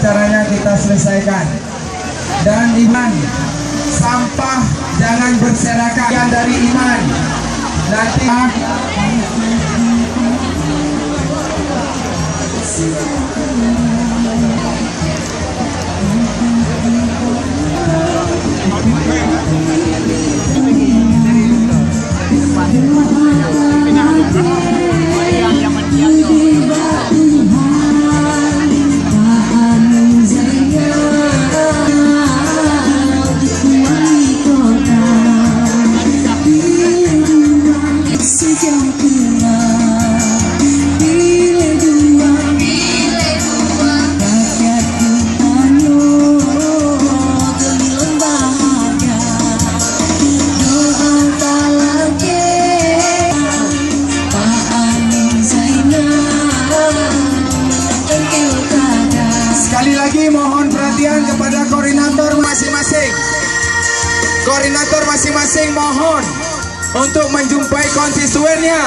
acaranya kita selesaikan. Dan iman, sampah jangan berserakan dari iman. Nanti sekali lagi mohon perhatian kepada koordinator masing-masing. Koordinator masing-masing mohon untuk menjumpai konstituennya.